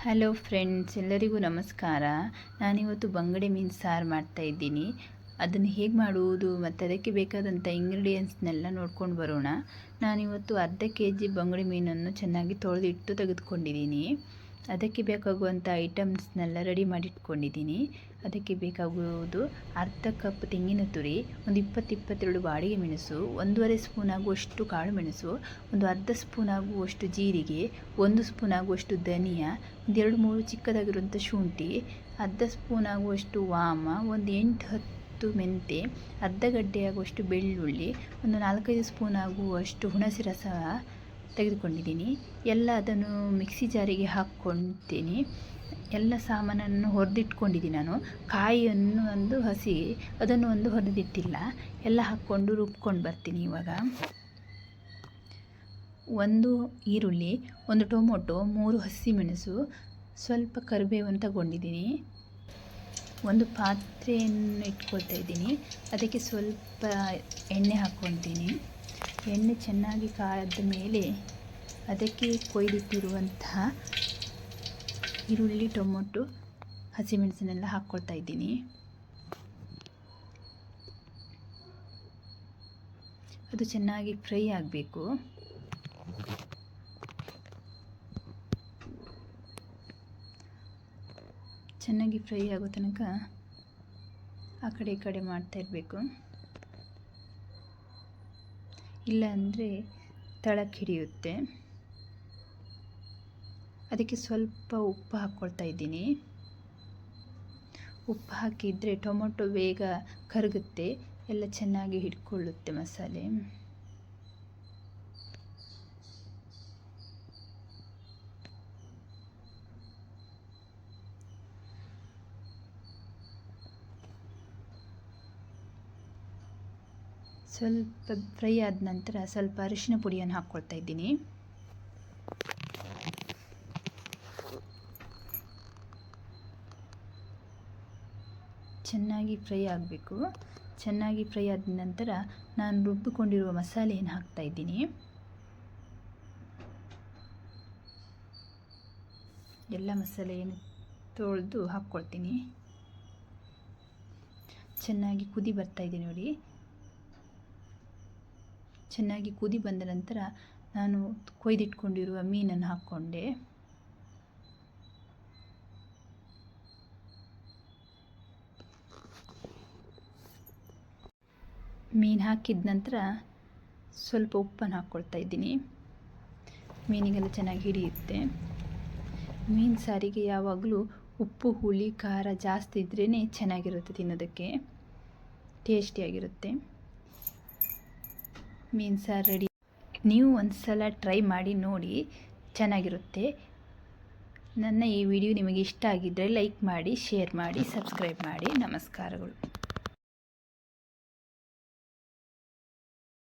Hello friends, ಎಲ್ಲರಿಗೂ ನಮಸ್ಕಾರ. ನಾನಿವತ್ತು ಬಂಗಡೆ ಮೀನು ಸಾರು ಮಾಡ್ತಾಯಿದ್ದೀನಿ. ಅದನ್ನು ಹೇಗೆ ಮಾಡುವುದು ಮತ್ತು ಅದಕ್ಕೆ ಬೇಕಾದಂಥ ಇಂಗ್ರೀಡಿಯೆಂಟ್ಸ್ನೆಲ್ಲ ನೋಡ್ಕೊಂಡು ಬರೋಣ. ನಾನಿವತ್ತು ಅರ್ಧ ಕೆಜಿ ಬಂಗಡೆ ಮೀನನ್ನು ಚೆನ್ನಾಗಿ ತೊಳೆದಿಟ್ಟು ತೆಗೆದುಕೊಂಡಿದ್ದೀನಿ. ಅದಕ್ಕೆ ಬೇಕಾಗುವಂಥ ಐಟಮ್ಸ್ನೆಲ್ಲ ರೆಡಿ ಮಾಡಿಟ್ಕೊಂಡಿದ್ದೀನಿ. ಅದಕ್ಕೆ ಬೇಕಾಗುವುದು ಅರ್ಧ ಕಪ್ ತೆಂಗಿನ ತುರಿ, ಒಂದು 20-22 ಬಾಡಿಗೆ ಮೆಣಸು, 1.5 ಸ್ಪೂನ್ ಆಗುವಷ್ಟು ಕಾಳು ಮೆಣಸು, ಒಂದು ಅರ್ಧ ಸ್ಪೂನ್ ಆಗುವಷ್ಟು ಜೀರಿಗೆ, 1 ಸ್ಪೂನ್ ಆಗುವಷ್ಟು ಧನಿಯಾ, ಒಂದು 2-3 ಚಿಕ್ಕದಾಗಿರುವಂಥ ಶುಂಠಿ, ಅರ್ಧ ಸ್ಪೂನ್ ಆಗುವಷ್ಟು ವಾಮ, ಒಂದು 8-10 ಮೆಂತೆ, ಅರ್ಧ ಗಡ್ಡೆ ಆಗುವಷ್ಟು ಬೆಳ್ಳುಳ್ಳಿ, ಒಂದು 4-5 ಸ್ಪೂನ್ ಆಗುವಷ್ಟು ಹುಣಸೆ ರಸ ತೆಗೆದುಕೊಂಡಿದ್ದೀನಿ. ಎಲ್ಲ ಅದನ್ನು ಮಿಕ್ಸಿ ಜಾರಿಗೆ ಹಾಕ್ಕೊಳ್ತೀನಿ. ಎಲ್ಲ ಸಾಮಾನನ್ನು ಹುರಿದಿಟ್ಕೊಂಡಿದ್ದೀನಿ. ನಾನು ಕಾಯಿಯನ್ನು ಒಂದು ಹಸಿ ಅದನ್ನು ಒಂದು ಹುರಿದಿಟ್ಟಿಲ್ಲ. ಎಲ್ಲ ಹಾಕ್ಕೊಂಡು ರುಬ್ಕೊಂಡು ಬರ್ತೀನಿ. ಇವಾಗ 1 ಈರುಳ್ಳಿ, 1 ಟೊಮೊಟೊ, 3 ಹಸಿಮೆಣಸು, ಸ್ವಲ್ಪ ಕರಿಬೇವನ್ನು ತಗೊಂಡಿದ್ದೀನಿ. ಒಂದು ಪಾತ್ರೆಯನ್ನು ಇಟ್ಕೊಳ್ತಾ ಇದ್ದೀನಿ. ಅದಕ್ಕೆ ಸ್ವಲ್ಪ ಎಣ್ಣೆ ಹಾಕ್ಕೊಳ್ತೀನಿ. ಎಣ್ಣೆ ಚೆನ್ನಾಗಿ ಕಾದ ಮೇಲೆ ಅದಕ್ಕೆ ಕೊಯ್ದಿಟ್ಟಿರುವಂತಹ ಈರುಳ್ಳಿ, ಟೊಮೊಟೊ, ಹಸಿಮೆಣಸನ್ನೆಲ್ಲ ಹಾಕ್ಕೊಳ್ತಾ ಇದ್ದೀನಿ. ಅದು ಚೆನ್ನಾಗಿ ಫ್ರೈ ಆಗಬೇಕು. ಚೆನ್ನಾಗಿ ಫ್ರೈ ಆಗೋ ತನಕ ಆ ಕಡೆ ಈ ಕಡೆ ಮಾಡ್ತಾ ಇರಬೇಕು. ಇಲ್ಲ ಅಂದರೆ ತಳಕ್ಕೆ ಹಿಡಿಯುತ್ತೆ. ಅದಕ್ಕೆ ಸ್ವಲ್ಪ ಉಪ್ಪು ಹಾಕ್ಕೊಳ್ತಾ ಇದ್ದೀನಿ. ಉಪ್ಪು ಹಾಕಿದರೆ ಟೊಮೊಟೊ ಬೇಗ ಕರಗುತ್ತೆ, ಎಲ್ಲ ಚೆನ್ನಾಗಿ ಹಿಡ್ಕೊಳ್ಳುತ್ತೆ ಮಸಾಲೆ. ಸ್ವಲ್ಪ ಫ್ರೈ ಆದ ನಂತರ ಸ್ವಲ್ಪ ಅರಿಶಿನ ಪುಡಿಯನ್ನು ಹಾಕ್ಕೊಳ್ತಾ ಇದ್ದೀನಿ. ಚೆನ್ನಾಗಿ ಫ್ರೈ ಆಗಬೇಕು. ಚೆನ್ನಾಗಿ ಫ್ರೈ ಆದ ನಂತರ ನಾನು ರುಬ್ಬಿಕೊಂಡಿರುವ ಮಸಾಲೆಯನ್ನು ಹಾಕ್ತಾ ಇದ್ದೀನಿ. ಎಲ್ಲ ಮಸಾಲೆಯನ್ನು ತೊಳೆದು ಹಾಕ್ಕೊಳ್ತೀನಿ. ಚೆನ್ನಾಗಿ ಕುದಿ ಬರ್ತಾ ಇದೆ ನೋಡಿ. ಚೆನ್ನಾಗಿ ಕುದಿ ಬಂದ ನಂತರ ನಾನು ಕೊಯ್ದಿಟ್ಕೊಂಡಿರುವ ಮೀನನ್ನು ಹಾಕ್ಕೊಂಡೆ. ಮೀನು ಹಾಕಿದ ನಂತರ ಸ್ವಲ್ಪ ಉಪ್ಪನ್ನು ಹಾಕ್ಕೊಳ್ತಾ ಇದ್ದೀನಿ. ಮೀನಿಗೆಲ್ಲ ಚೆನ್ನಾಗಿ ಹಿಡಿಯುತ್ತೆ. ಮೀನು ಸಾರಿಗೆ ಯಾವಾಗಲೂ ಉಪ್ಪು, ಹುಳಿ, ಖಾರ ಜಾಸ್ತಿ ಇದ್ರೇ ಚೆನ್ನಾಗಿರುತ್ತೆ, ತಿನ್ನೋದಕ್ಕೆ ಟೇಸ್ಟಿಯಾಗಿರುತ್ತೆ. ಮೀನು ಸಾರು ರೆಡಿ. ನೀವು ಒಂದು ಸಲ ಟ್ರೈ ಮಾಡಿ ನೋಡಿ, ಚೆನ್ನಾಗಿರುತ್ತೆ. ನನ್ನ ಈ ವಿಡಿಯೋ ನಿಮಗೆ ಇಷ್ಟ ಆಗಿದ್ದರೆ ಲೈಕ್ ಮಾಡಿ, ಶೇರ್ ಮಾಡಿ, ಸಬ್ಸ್ಕ್ರೈಬ್ ಮಾಡಿ. ನಮಸ್ಕಾರಗಳು.